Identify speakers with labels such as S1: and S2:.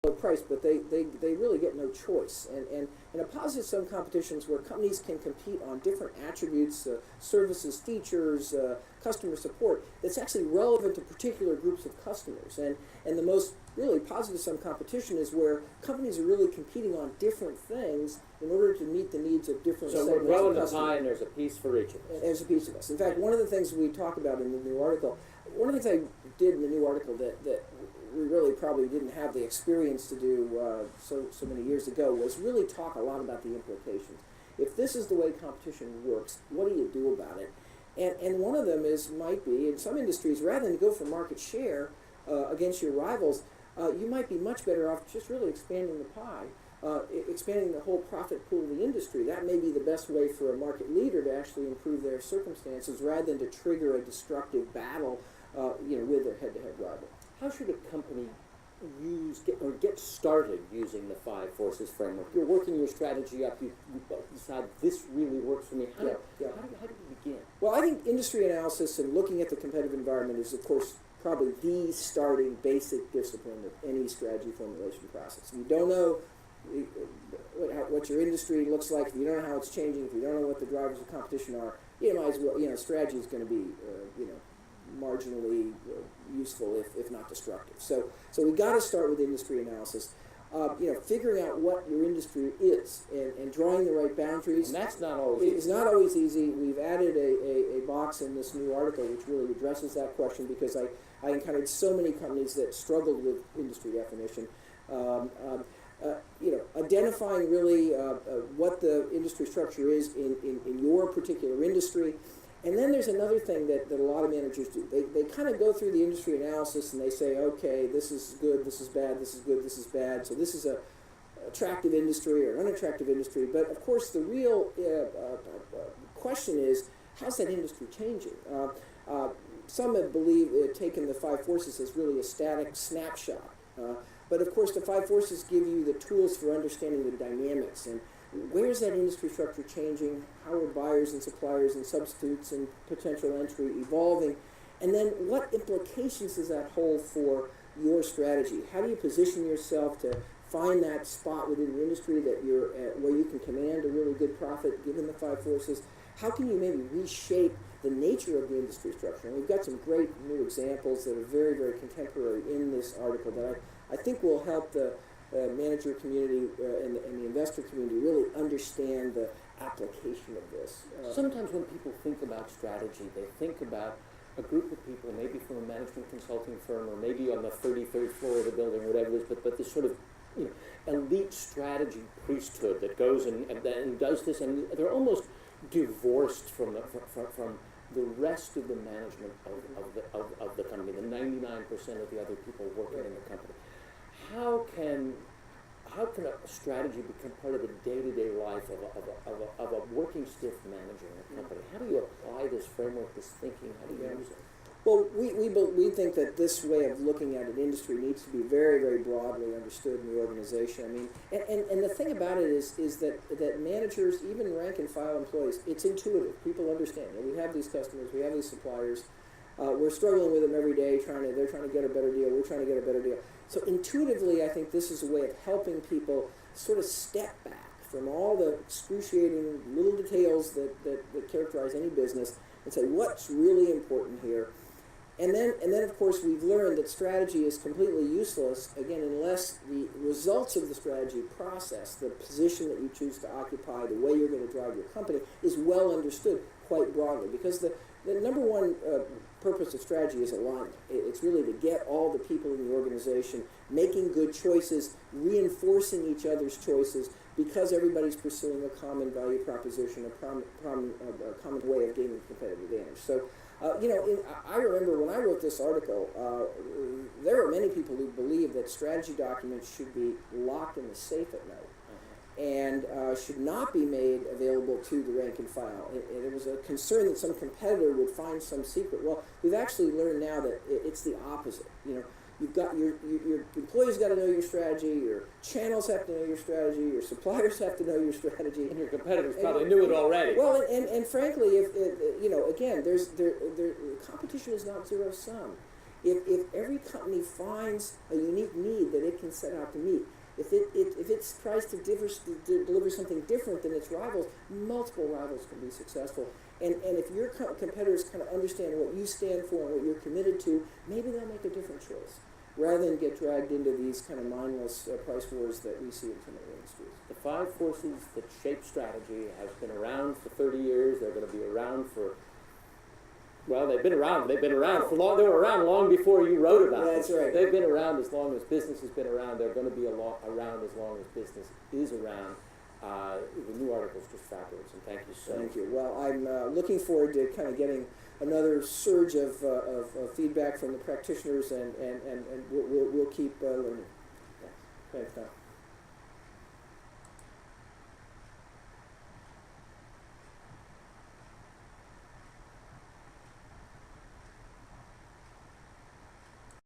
S1: low price, but they really get no choice. And in a positive sum competition is where companies can compete on different attributes, services, features, customer support, that's actually relevant to particular groups of customers. And the most really positive sum competition is where companies are really competing on different things in order to meet the needs of different
S2: segments. So we're growing the pie and there's a piece for each of us.
S1: There's a piece of us. In fact, one of the things we talk about in the new article, one of the things I did in the new article that we really probably didn't have the experience to do so many years ago was really talk a lot about the implications. If this is the way competition works, what do you do about it? And one of them might be, in some industries, rather than go for market share against your rivals, you might be much better off just really expanding the pie, expanding the whole profit pool of the industry. That may be the best way for a market leader to actually improve their circumstances rather than to trigger a destructive battle with their head-to-head rival.
S2: How should a company get started using the 5 Forces framework? You're working your strategy up, you decide this really works for me. How do you begin?
S1: Well, I think industry analysis and looking at the competitive environment is, of course, probably the starting basic discipline of any strategy formulation process. If you don't know what your industry looks like, if you don't know how it's changing, if you don't know what the drivers of competition are, you might as well, strategy is going to be, marginally useful, if not destructive. So we got to start with industry analysis. Figuring out what your industry is and drawing the right boundaries.
S2: And that's not always easy.
S1: It's not always easy. We've added a box in this new article which really addresses that question because I encountered so many companies that struggled with industry definition. Identifying really what the industry structure is in your particular industry. And then there's another thing that a lot of managers do. They kind of go through the industry analysis and they say, okay, this is good, this is bad, this is good, this is bad. So this is a attractive industry or unattractive industry. But of course, the real question is, how's that industry changing? Some have taken the 5 Forces as really a static snapshot. But of course, the 5 Forces give you the tools for understanding the dynamics and where's that industry structure changing? How are buyers and suppliers and substitutes and potential entry evolving? And then what implications does that hold for your strategy? How do you position yourself to find that spot within the industry that you're at, where you can command a really good profit given the 5 Forces? How can you maybe reshape the nature of the industry structure? And we've got some great new examples that are very, very contemporary in this article that I think will help the manager community and the investor community really understand the application of this.
S2: Sometimes when people think about strategy, they think about a group of people, maybe from a management consulting firm or maybe on the 33rd floor of the building, whatever it is, but this sort of elite strategy priesthood that goes and does this, and they're almost divorced from the rest of the management of the company, the 99% of the other people working in the company. How can a strategy become part of the day-to-day life of a working stiff manager in a company? How do you apply this framework, this thinking? How do you use it?
S1: Well, we think that this way of looking at an industry needs to be very, very broadly understood in the organization. I mean, and the thing about it is that managers, even rank and file employees, it's intuitive. People understand. We have these customers, we have these suppliers. We're struggling with them every day. They're trying to get a better deal. We're trying to get a better deal. So intuitively, I think this is a way of helping people sort of step back from all the excruciating little details that characterize any business and say, what's really important here? And then, of course, we've learned that strategy is completely useless, again, unless the results of the strategy process, the position that you choose to occupy, the way you're going to drive your company, is well understood quite broadly. Because the number one purpose of strategy is alignment. It's really to get all the people in the organization making good choices, reinforcing each other's choices, because everybody's pursuing a common value proposition, a common way of gaining competitive advantage. So, I remember when I wrote this article, there are many people who believe that strategy documents should be locked in the safe at night and should not be made available to the rank and file. There was a concern that some competitor would find some secret. Well, we've actually learned now that it's the opposite. You've got your employees got to know your strategy, your channels have to know your strategy, your suppliers have to know your strategy,
S2: and your competitors probably knew it already.
S1: Well, and frankly, if again, competition is not zero sum, if every company finds a unique need that it can set out to meet, if it tries to deliver something different than its rivals, multiple rivals can be successful. And if your competitors kind of understand what you stand for and what you're committed to, maybe they'll make a different choice, rather than get dragged into these kind of mindless price wars that we see in some of the industries.
S2: The 5 forces that shape strategy have been around for 30 years. They're going to be around for, well, they've been around for long. They were around long before you wrote about it.
S1: That's right.
S2: They've been around as long as business has been around. They're going to be around as long as business is around. The new article is just fabulous, and thank you so much.
S1: Thank you. Well, I'm looking forward to kind of getting another surge of feedback from the practitioners, and we'll keep learning. Thanks, Tom.